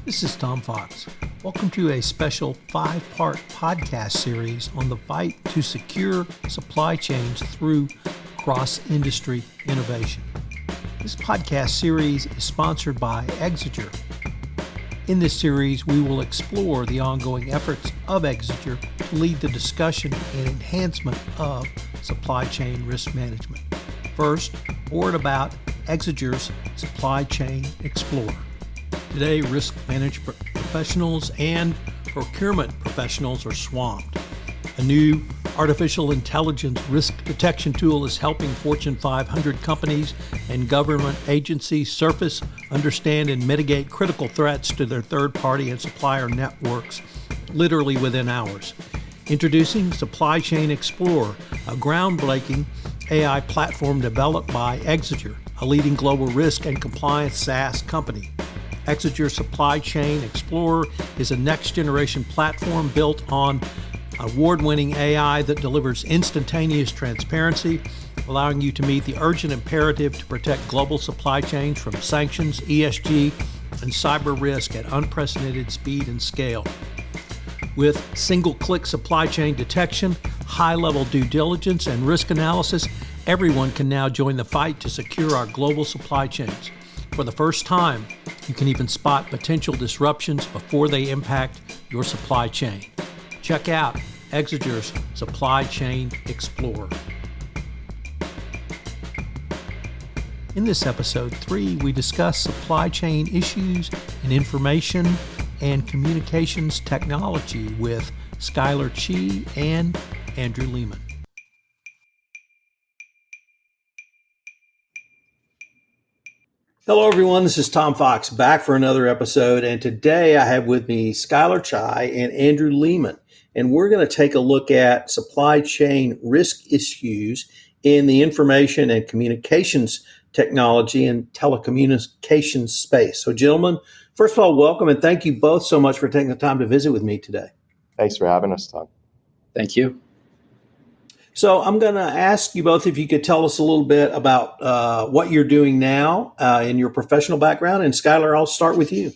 This is Tom Fox. Welcome to a special 5-part podcast series on the fight to secure supply chains through cross-industry innovation. This podcast series is sponsored by Exiger. In this series, we will explore the ongoing efforts of Exiger to lead the discussion and enhancement of supply chain risk management. First, a word about Exiger's Supply Chain Explorer. Today, risk management professionals and procurement professionals are swamped. A new artificial intelligence risk detection tool is helping Fortune 500 companies and government agencies surface, understand, and mitigate critical threats to their third-party and supplier networks literally within hours. Introducing Supply Chain Explorer, a groundbreaking AI platform developed by Exiger, a leading global risk and compliance SaaS company. Exiger Supply Chain Explorer is a next-generation platform built on award-winning AI that delivers instantaneous transparency, allowing you to meet the urgent imperative to protect global supply chains from sanctions, ESG, and cyber risk at unprecedented speed and scale. With single-click supply chain detection, high-level due diligence, and risk analysis, everyone can now join the fight to secure our global supply chains. For the first time, you can even spot potential disruptions before they impact your supply chain. Check out Exiger's Supply Chain Explorer. In this episode 3, we discuss supply chain issues and information and communications technology with Skyler and Andrew Lehmann. Hello, everyone. This is Tom Fox back for another episode. And today I have with me Skyler and Andrew Lehmann. And we're going to take a look at supply chain risk issues in the information and communications technology and telecommunications space. So, gentlemen, first of all, welcome and thank you both so much for taking the time to visit with me today. Thanks for having us, Tom. Thank you. So I'm going to ask you both if you could tell us a little bit about what you're doing now in your professional background. And Skyler, I'll start with you.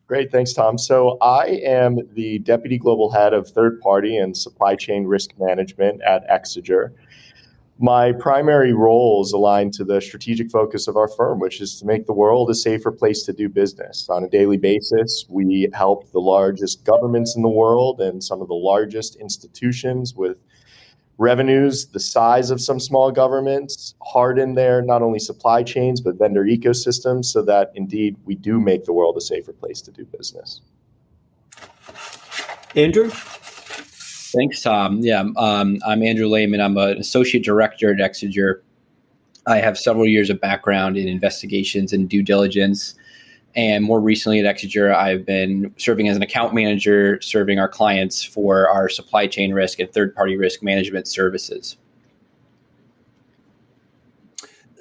Great. Thanks, Tom. So I am the Deputy Global Head of Third Party and Supply Chain Risk Management at Exiger. My primary role is aligned to the strategic focus of our firm, which is to make the world a safer place to do business. On a daily basis, we help the largest governments in the world and some of the largest institutions with revenues the size of some small governments, harden their not only supply chains, but vendor ecosystems so that indeed we do make the world a safer place to do business. Andrew? Thanks, Tom. Yeah, I'm Andrew Lehmann. I'm an associate director at Exiger. I have several years of background in investigations and due diligence. And more recently at Exiger, I've been serving as an account manager, serving our clients for our supply chain risk and third-party risk management services.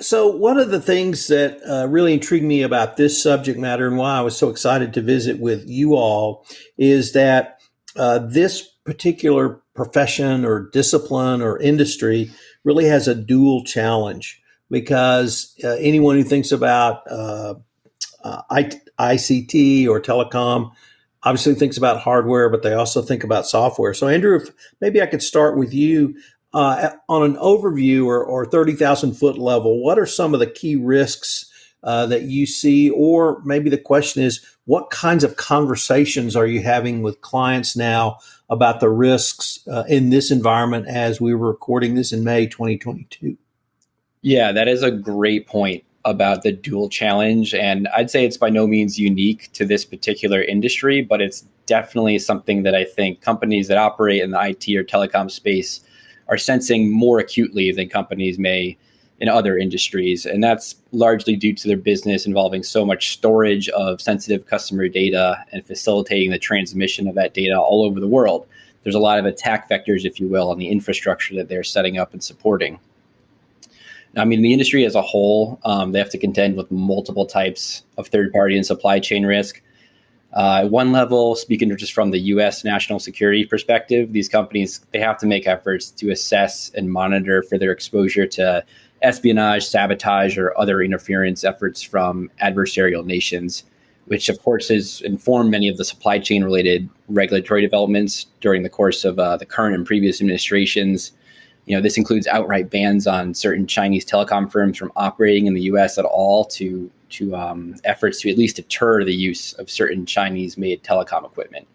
So one of the things that really intrigued me about this subject matter and why I was so excited to visit with you all is that this particular profession or discipline or industry really has a dual challenge because anyone who thinks about ICT or telecom obviously thinks about hardware, but they also think about software. So Andrew, if maybe I could start with you on an overview or 30,000 foot level, what are some of the key risks that you see? Or maybe the question is, what kinds of conversations are you having with clients now about the risks in this environment as we were recording this in May 2022? Yeah, that is a great point about the dual challenge. And I'd say it's by no means unique to this particular industry, but it's definitely something that I think companies that operate in the IT or telecom space are sensing more acutely than companies may in other industries. And that's largely due to their business involving so much storage of sensitive customer data and facilitating the transmission of that data all over the world. There's a lot of attack vectors, if you will, on the infrastructure that they're setting up and supporting. I mean, the industry as a whole, they have to contend with multiple types of third-party and supply chain risk. At one level, speaking just from the U.S. national security perspective, these companies, they have to make efforts to assess and monitor for their exposure to espionage, sabotage, or other interference efforts from adversarial nations. which of course has informed many of the supply chain related regulatory developments during the course of the current and previous administrations. This includes outright bans on certain Chinese telecom firms from operating in the U.S. at all, to efforts to at least deter the use of certain Chinese-made telecom equipment.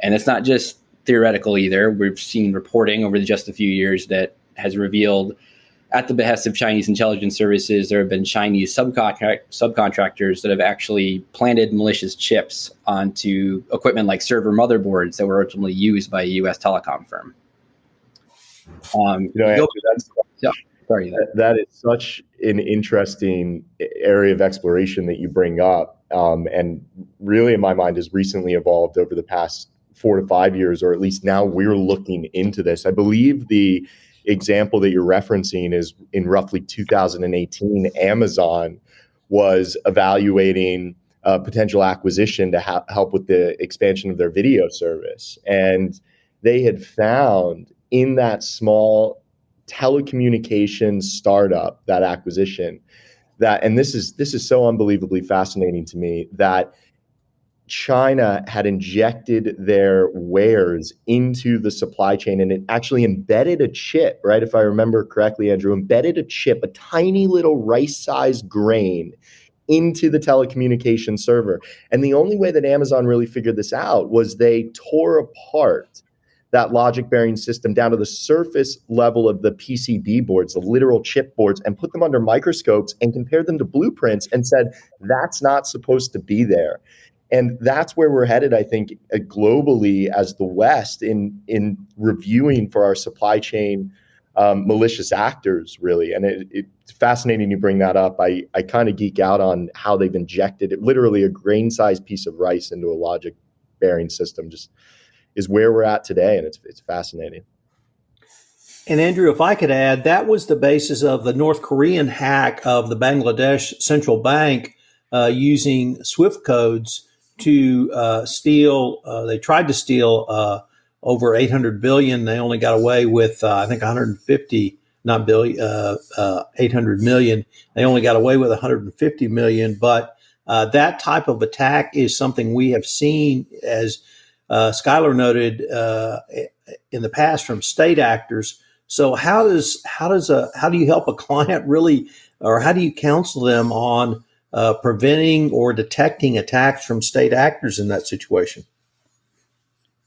And it's not just theoretical either. We've seen reporting over just a few years that has revealed, at the behest of Chinese intelligence services, there have been Chinese subcontractors that have actually planted malicious chips onto equipment like server motherboards that were ultimately used by a U.S. telecom firm. Andrew, that is such an interesting area of exploration that you bring up, and really, in my mind, has recently evolved over the past 4 to 5 years, or at least now we're looking into this. I believe the example that you're referencing is in roughly 2018, Amazon was evaluating a potential acquisition to help with the expansion of their video service. And they had found in that small telecommunications startup, that acquisition, and this is so unbelievably fascinating to me, that China had injected their wares into the supply chain, and it actually embedded a chip, right? If I remember correctly, Andrew, embedded a chip, a tiny little rice-sized grain, into the telecommunications server. And the only way that Amazon really figured this out was they tore apart that logic bearing system down to the surface level of the PCB boards, the literal chip boards, and put them under microscopes and compared them to blueprints and said, that's not supposed to be there. And that's where we're headed, I think, globally as the West in reviewing for our supply chain malicious actors, really. And it's fascinating you bring that up. I kind of geek out on how they've injected it, literally a grain-sized piece of rice into a logic bearing system, just is where we're at today. And it's fascinating. And Andrew, if I could add, that was the basis of the North Korean hack of the Bangladesh central bank using SWIFT codes to steal. They tried to steal over 800 billion. They only got away with, I think, 150, not billion, 800 million. They only got away with 150 million. But that type of attack is something we have seen, as Skyler noted, in the past from state actors. So how do you help a client really, or how do you counsel them on preventing or detecting attacks from state actors in that situation?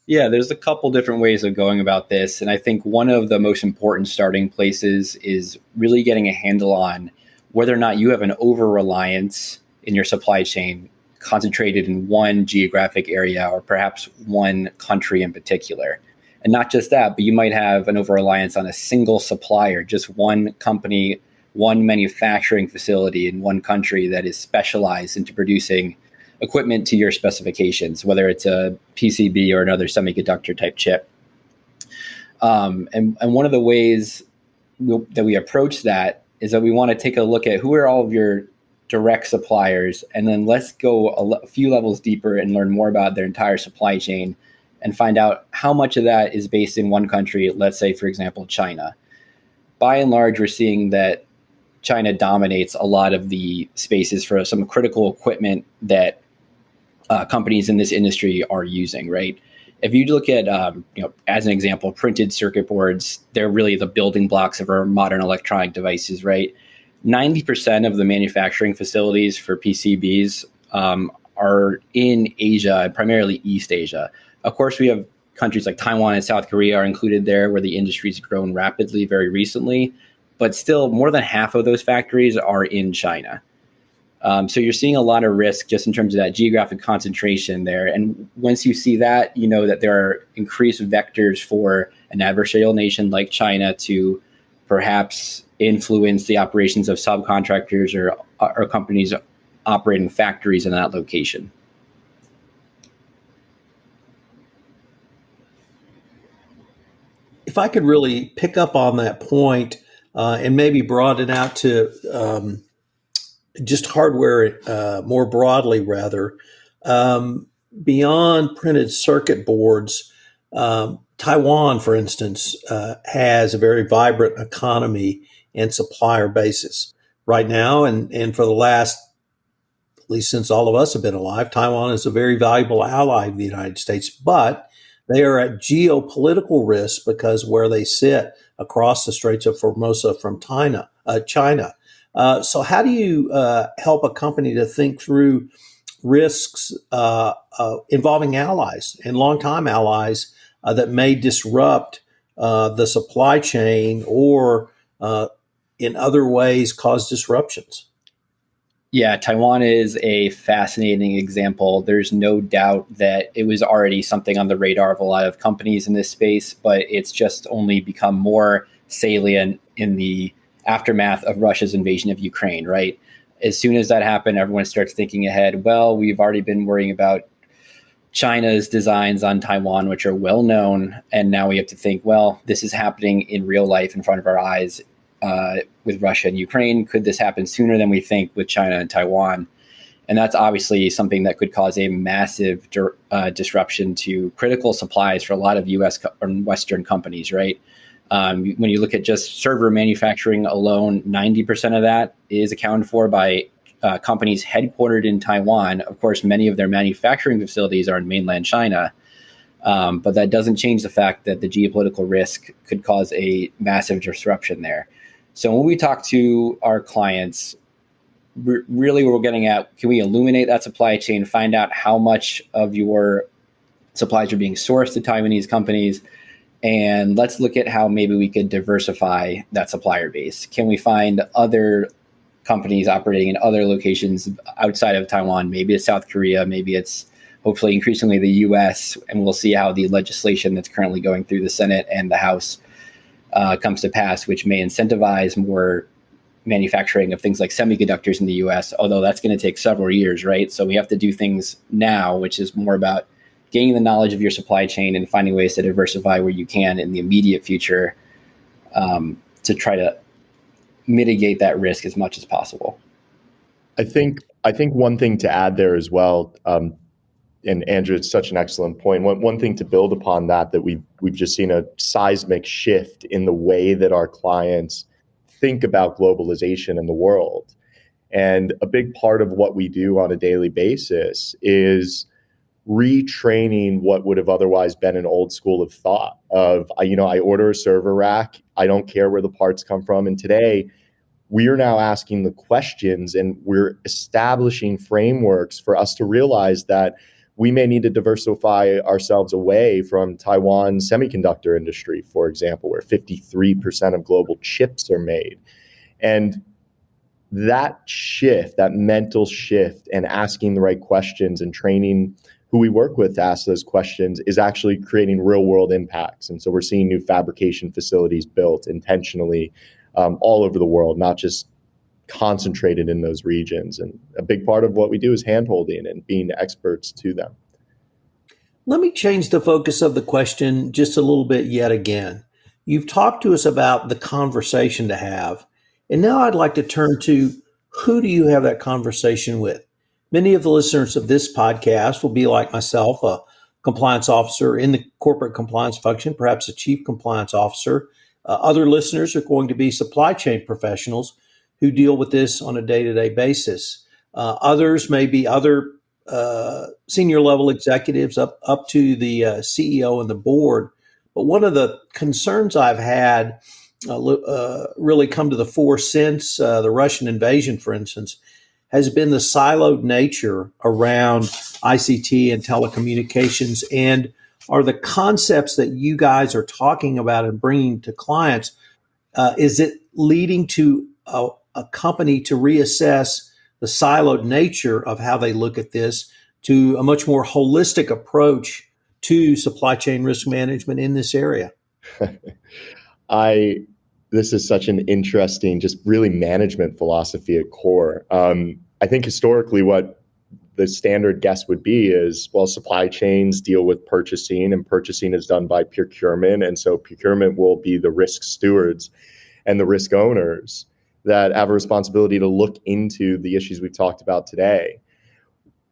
Yeah, there's a couple different ways of going about this. And I think one of the most important starting places is really getting a handle on whether or not you have an over-reliance in your supply chain concentrated in one geographic area or perhaps one country in particular. And not just that, but you might have an over-reliance on a single supplier, just one company, one manufacturing facility in one country that is specialized into producing equipment to your specifications, whether it's a PCB or another semiconductor type chip. And one of the ways that we approach that is that we want to take a look at who are all of your direct suppliers, and then let's go a few levels deeper and learn more about their entire supply chain and find out how much of that is based in one country, let's say, for example, China. By and large, we're seeing that China dominates a lot of the spaces for some critical equipment that companies in this industry are using, right? If you look at, as an example, printed circuit boards, they're really the building blocks of our modern electronic devices, right? 90% of the manufacturing facilities for PCBs are in Asia, and primarily East Asia. Of course, we have countries like Taiwan and South Korea are included there, where the industry's grown rapidly very recently, but still more than half of those factories are in China. So you're seeing a lot of risk just in terms of that geographic concentration there. And once you see that, you know that there are increased vectors for an adversarial nation like China to perhaps influence the operations of subcontractors or companies operating factories in that location. If I could really pick up on that point and maybe broaden out to just hardware more broadly, rather, beyond printed circuit boards, Taiwan, for instance, has a very vibrant economy and supplier basis right now, and for the last at least since all of us have been alive, Taiwan is a very valuable ally of the United States, but they are at geopolitical risk because where they sit across the Straits of Formosa from China. So how do you help a company to think through risks involving allies and longtime allies that may disrupt the supply chain or in other ways cause disruptions? Yeah, Taiwan is a fascinating example. There's no doubt that it was already something on the radar of a lot of companies in this space, but it's just only become more salient in the aftermath of Russia's invasion of Ukraine, right? As soon as that happened, everyone starts thinking ahead. Well, we've already been worrying about China's designs on Taiwan, which are well known. And now we have to think, well, this is happening in real life in front of our eyes with Russia and Ukraine. Could this happen sooner than we think with China and Taiwan? And that's obviously something that could cause a massive disruption to critical supplies for a lot of U.S. and Western companies, right? When you look at just server manufacturing alone, 90% of that is accounted for by companies headquartered in Taiwan. Of course, many of their manufacturing facilities are in mainland China, but that doesn't change the fact that the geopolitical risk could cause a massive disruption there. So when we talk to our clients, really what we're getting at, can we illuminate that supply chain, find out how much of your supplies are being sourced to Taiwanese companies, and let's look at how maybe we could diversify that supplier base. Can we find other companies operating in other locations outside of Taiwan? Maybe it's South Korea, maybe it's hopefully increasingly the US, and we'll see how the legislation that's currently going through the Senate and the House comes to pass, which may incentivize more manufacturing of things like semiconductors in the US, although that's going to take several years, right? So we have to do things now, which is more about gaining the knowledge of your supply chain and finding ways to diversify where you can in the immediate future to try to mitigate that risk as much as possible. I think one thing to add there as well, and Andrew, it's such an excellent point. One thing to build upon that we've just seen a seismic shift in the way that our clients think about globalization in the world. And a big part of what we do on a daily basis is retraining what would have otherwise been an old school of thought of, I order a server rack, I don't care where the parts come from. And today, we are now asking the questions and we're establishing frameworks for us to realize that we may need to diversify ourselves away from Taiwan's semiconductor industry, for example, where 53% of global chips are made. And that shift, that mental shift, and asking the right questions and training who we work with to ask those questions is actually creating real world impacts. And so we're seeing new fabrication facilities built intentionally all over the world, not just concentrated in those regions. And a big part of what we do is handholding and being experts to them. Let me change the focus of the question just a little bit yet again. You've talked to us about the conversation to have, and now I'd like to turn to who do you have that conversation with? Many of the listeners of this podcast will be like myself, a compliance officer in the corporate compliance function, perhaps a chief compliance officer. Other listeners are going to be supply chain professionals who deal with this on a day-to-day basis. Others may be other senior level executives up to the CEO and the board. But one of the concerns I've had really come to the fore since the Russian invasion, for instance, has been the siloed nature around ICT and telecommunications, and are the concepts that you guys are talking about and bringing to clients, is it leading to a company to reassess the siloed nature of how they look at this to a much more holistic approach to supply chain risk management in this area? This is such an interesting, just really management philosophy at core. I think historically what the standard guess would be is, well, supply chains deal with purchasing, and purchasing is done by procurement. And so procurement will be the risk stewards and the risk owners that have a responsibility to look into the issues we've talked about today.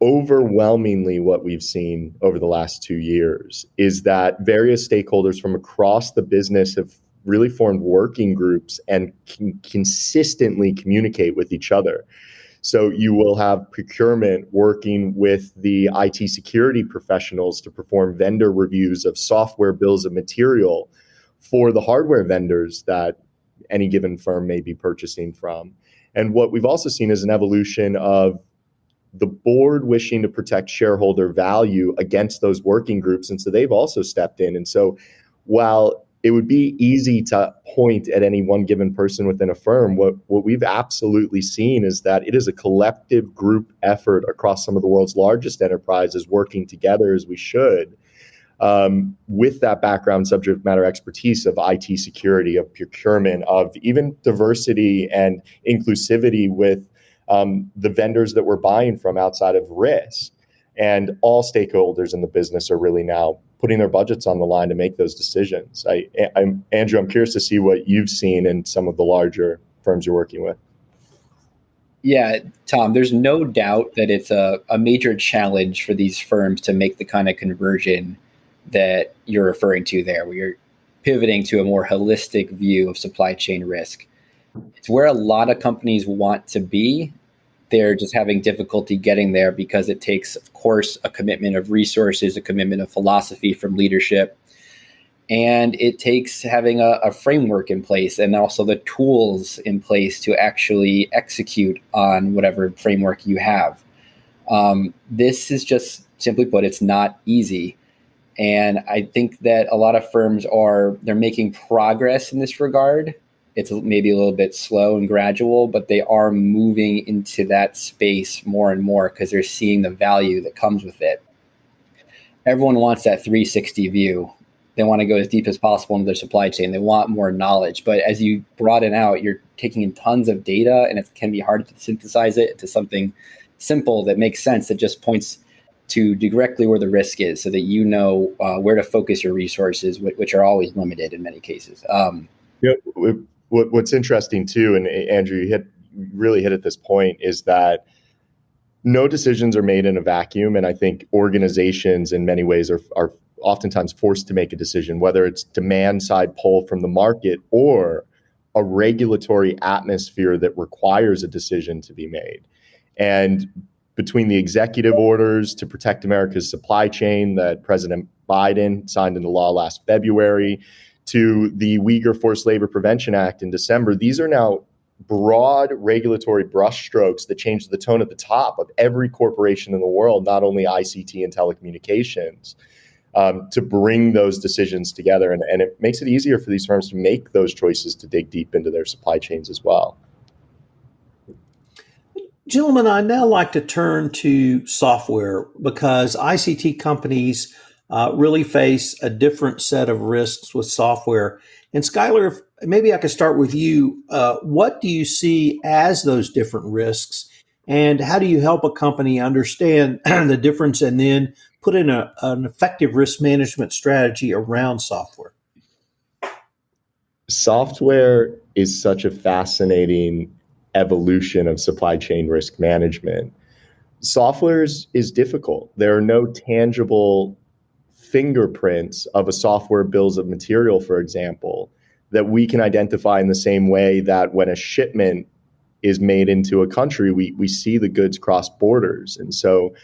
Overwhelmingly, what we've seen over the last 2 years is that various stakeholders from across the business have really formed working groups and can consistently communicate with each other. So you will have procurement working with the IT security professionals to perform vendor reviews of software bills of material for the hardware vendors that any given firm may be purchasing from. And what we've also seen is an evolution of the board wishing to protect shareholder value against those working groups. And so they've also stepped in. And so while it would be easy to point at any one given person within a firm, what we've absolutely seen is that it is a collective group effort across some of the world's largest enterprises working together as we should, with that background subject matter expertise of IT security, of procurement, of even diversity and inclusivity with the vendors that we're buying from outside of risk. And all stakeholders in the business are really now putting their budgets on the line to make those decisions. Andrew, I'm curious to see what you've seen in some of the larger firms you're working with. Yeah, Tom, there's no doubt that it's a major challenge for these firms to make the kind of conversion that you're referring to there, where you're pivoting to a more holistic view of supply chain risk. It's where a lot of companies want to be. They're just having difficulty getting there because it takes, of course, a commitment of resources, a commitment of philosophy from leadership. And it takes having a framework in place and also the tools in place to actually execute on whatever framework you have. This is just, simply put, it's not easy. And I think that a lot of firms they're making progress in this regard. It's maybe a little bit slow and gradual, but they are moving into that space more and more because they're seeing the value that comes with it. Everyone wants that 360 view. They want to go as deep as possible into their supply chain. They want more knowledge. But as you broaden out, you're taking in tons of data, and it can be hard to synthesize it into something simple that makes sense, that just points to directly where the risk is so that you know where to focus your resources, which are always limited in many cases. What's interesting too, and Andrew, you really hit at this point, is that no decisions are made in a vacuum. And I think organizations in many ways are oftentimes forced to make a decision, whether it's demand side pull from the market or a regulatory atmosphere that requires a decision to be made. And between the executive orders to protect America's supply chain that President Biden signed into law last February, to the Uyghur Forced Labor Prevention Act in December, these are now broad regulatory brushstrokes that change the tone at the top of every corporation in the world, not only ICT and telecommunications, to bring those decisions together. And it makes it easier for these firms to make those choices to dig deep into their supply chains as well. Gentlemen, I'd now like to turn to software because ICT companies really face a different set of risks with software. And Skyler, maybe I could start with you. What do you see as those different risks, and how do you help a company understand the difference and then put in an effective risk management strategy around software? Software is such a fascinating evolution of supply chain risk management. Software is difficult. There are no tangible fingerprints of a software bills of material, for example, that we can identify in the same way that when a shipment is made into a country, we see the goods cross borders. And so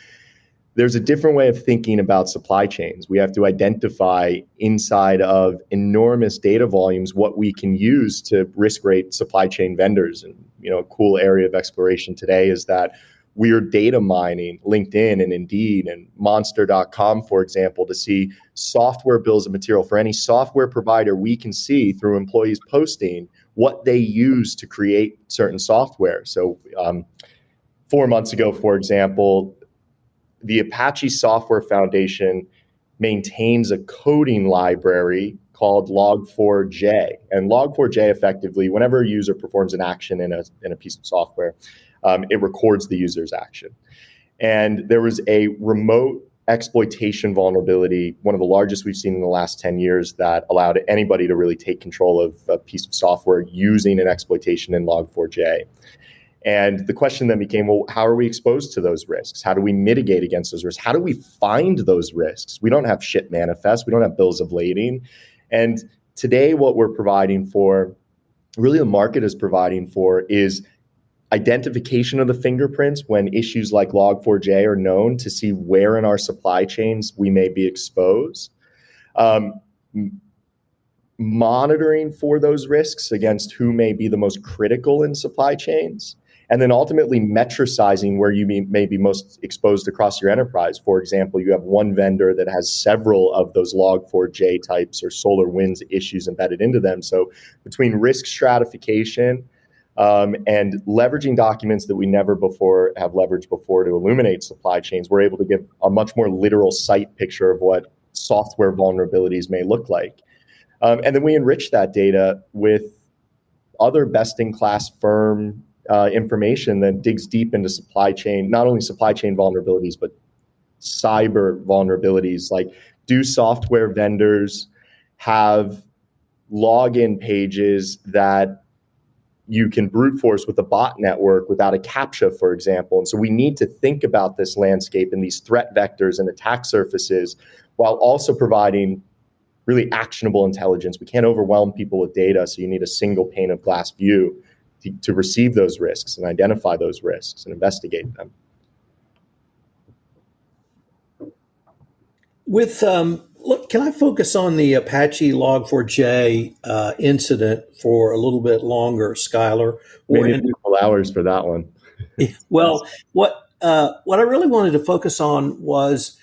there's a different way of thinking about supply chains. We have to identify inside of enormous data volumes what we can use to risk rate supply chain vendors. And a cool area of exploration today is that we are data mining LinkedIn and Indeed and Monster.com, for example, to see software bills of material for any software provider. We can see through employees posting what they use to create certain software. So 4 months ago, for example, the Apache Software Foundation maintains a coding library called Log4J. And Log4J effectively, whenever a user performs an action in a piece of software, it records the user's action. And there was a remote exploitation vulnerability, one of the largest we've seen in the last 10 years, that allowed anybody to really take control of a piece of software using an exploitation in Log4J. And the question then became, well, how are we exposed to those risks? How do we mitigate against those risks? How do we find those risks? We don't have ship manifests. We don't have bills of lading. And today what we're providing for, really the market is providing for, is identification of the fingerprints when issues like Log4j are known to see where in our supply chains we may be exposed. Monitoring for those risks against who may be the most critical in supply chains, and then ultimately metricizing where you may be most exposed across your enterprise. For example, you have one vendor that has several of those Log4j types or SolarWinds issues embedded into them. So between risk stratification and leveraging documents that we never before have leveraged before to illuminate supply chains, we're able to give a much more literal sight picture of what software vulnerabilities may look like. And then we enrich that data with other best-in-class firm information that digs deep into supply chain, not only supply chain vulnerabilities, but cyber vulnerabilities. Like, do software vendors have login pages that you can brute force with a bot network without a CAPTCHA, for example? And so we need to think about this landscape and these threat vectors and attack surfaces while also providing really actionable intelligence. We can't overwhelm people with data, so you need a single pane of glass view to receive those risks and identify those risks and investigate them. With look, can I focus on the Apache Log4j incident for a little bit longer, Skyler? Maybe a couple hours for that one. Well, what I really wanted to focus on was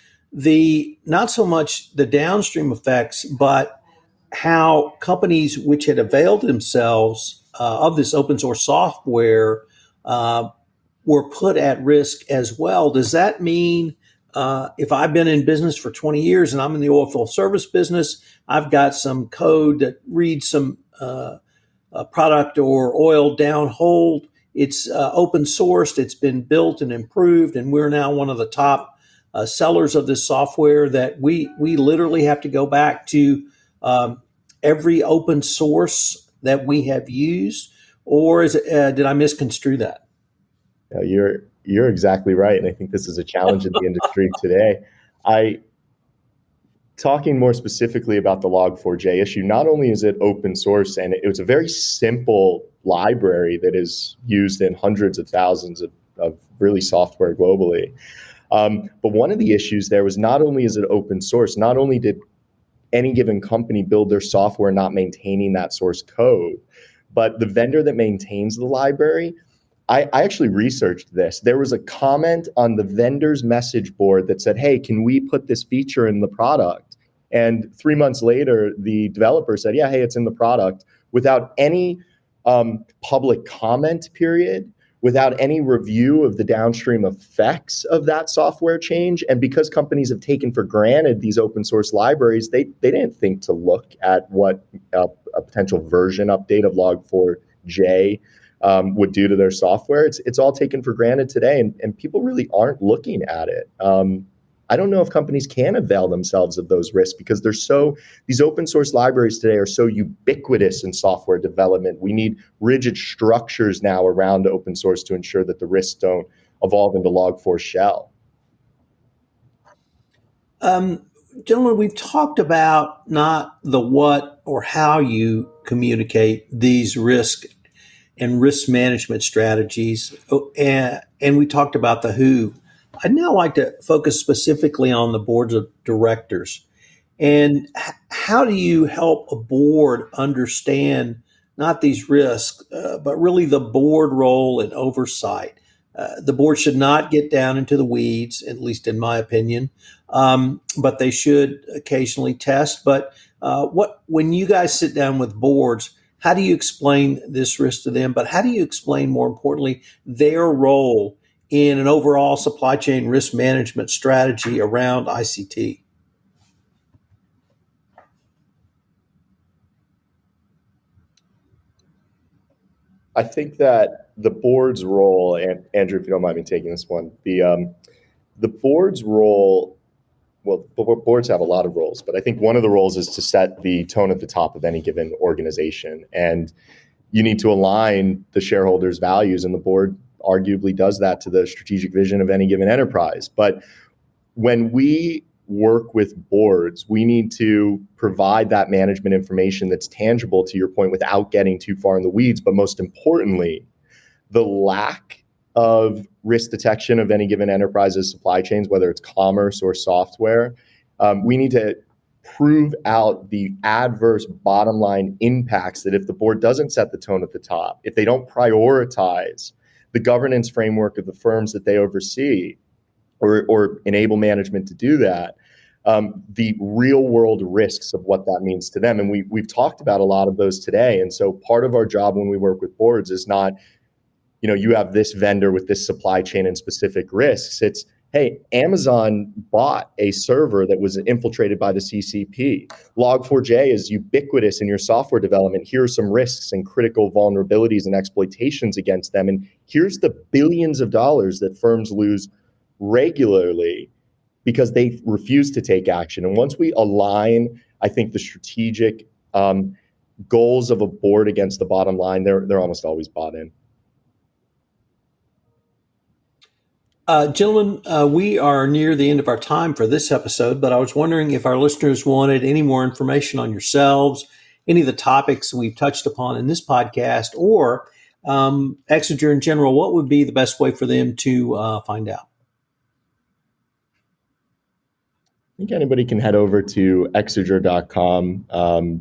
not so much the downstream effects, but how companies which had availed themselves of this open source software were put at risk as well. Does that mean if I've been in business for 20 years and I'm in the oilfield service business, I've got some code that reads some product or oil downhole. It's open sourced. It's been built and improved, and we're now one of the top sellers of this software, that we literally have to go back to every open source that we have used? Or did I misconstrue that? No, you're exactly right, and I think this is a challenge in the industry today. Talking more specifically about the Log4j issue, not only is it open source, and it was a very simple library that is used in hundreds of thousands of really software globally. But one of the issues there was, not only is it open source, not only did any given company build their software not maintaining that source code, but the vendor that maintains the library, I actually researched this. There was a comment on the vendor's message board that said, hey, can we put this feature in the product? And 3 months later, the developer said, yeah, hey, it's in the product, without any public comment period, without any review of the downstream effects of that software change. And because companies have taken for granted these open source libraries, they didn't think to look at what a potential version update of Log4j would do to their software. It's all taken for granted today, and people really aren't looking at it. I don't know if companies can avail themselves of those risks because these open source libraries today are so ubiquitous in software development. We need rigid structures now around open source to ensure that the risks don't evolve into Log4 shell. Gentlemen, we've talked about not the what or how you communicate these risk and risk management strategies, and we talked about the who. I'd now like to focus specifically on the boards of directors. And how do you help a board understand not these risks, but really the board role and oversight? The board should not get down into the weeds, at least in my opinion, but they should occasionally test. But when you guys sit down with boards, how do you explain this risk to them? But how do you explain, more importantly, their role in an overall supply chain risk management strategy around ICT? I think that the board's role, and Andrew, if you don't mind me taking this one, the board's role, well, boards have a lot of roles, but I think one of the roles is to set the tone at the top of any given organization. And you need to align the shareholders' values, and the board arguably does that to the strategic vision of any given enterprise. But when we work with boards, we need to provide that management information that's tangible, to your point, without getting too far in the weeds. But most importantly, the lack of risk detection of any given enterprise's supply chains, whether it's commerce or software, we need to prove out the adverse bottom line impacts that if the board doesn't set the tone at the top, if they don't prioritize the governance framework of the firms that they oversee or enable management to do that, the real world risks of what that means to them. And we've talked about a lot of those today. And so part of our job when we work with boards is not, you have this vendor with this supply chain and specific risks. It's, hey, Amazon bought a server that was infiltrated by the CCP. Log4j is ubiquitous in your software development. Here are some risks and critical vulnerabilities and exploitations against them. And here's the billions of dollars that firms lose regularly because they refuse to take action. And once we align, I think, the strategic goals of a board against the bottom line, they're almost always bought in. Gentlemen, we are near the end of our time for this episode, but I was wondering if our listeners wanted any more information on yourselves, any of the topics we've touched upon in this podcast, or Exiger in general. What would be the best way for them to find out? I think anybody can head over to Exiger.com.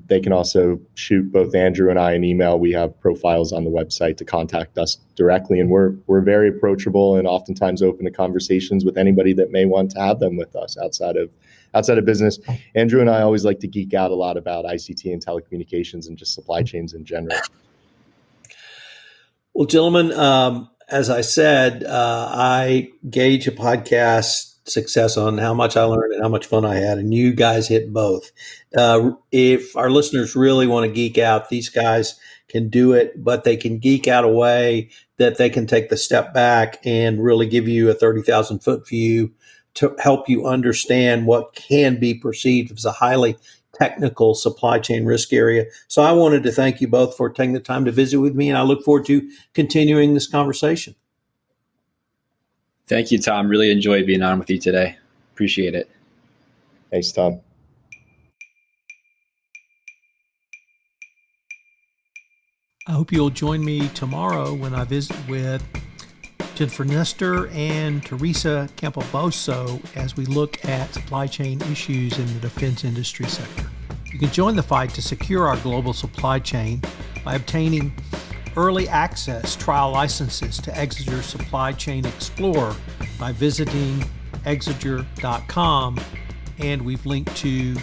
They can also shoot both Andrew and I an email. We have profiles on the website to contact us directly, and we're very approachable and oftentimes open to conversations with anybody that may want to have them with us outside of business. Andrew and I always like to geek out a lot about ICT and telecommunications and just supply chains in general. Well, gentlemen, as I said, I gauge a podcast success on how much I learned and how much fun I had, and you guys hit both. If our listeners really want to geek out, these guys can do it, but they can geek out a way that they can take the step back and really give you a 30,000 foot view to help you understand what can be perceived as a highly technical supply chain risk area. So I wanted to thank you both for taking the time to visit with me, and I look forward to continuing this conversation. Thank you, Tom. Really enjoyed being on with you today. Appreciate it. Thanks, Tom. I hope you'll join me tomorrow when I visit with Jennifer Nestor and Teresa Campoboso as we look at supply chain issues in the defense industry sector. You can join the fight to secure our global supply chain by obtaining early access trial licenses to Exiger Supply Chain Explorer by visiting Exiger.com, and we've linked to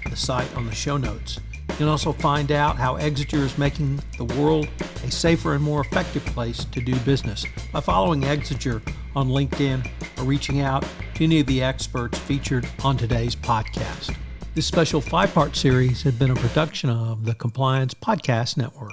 the site on the show notes. You can also find out how Exiger is making the world a safer and more effective place to do business by following Exiger on LinkedIn or reaching out to any of the experts featured on today's podcast. This special 5-part series has been a production of the Compliance Podcast Network.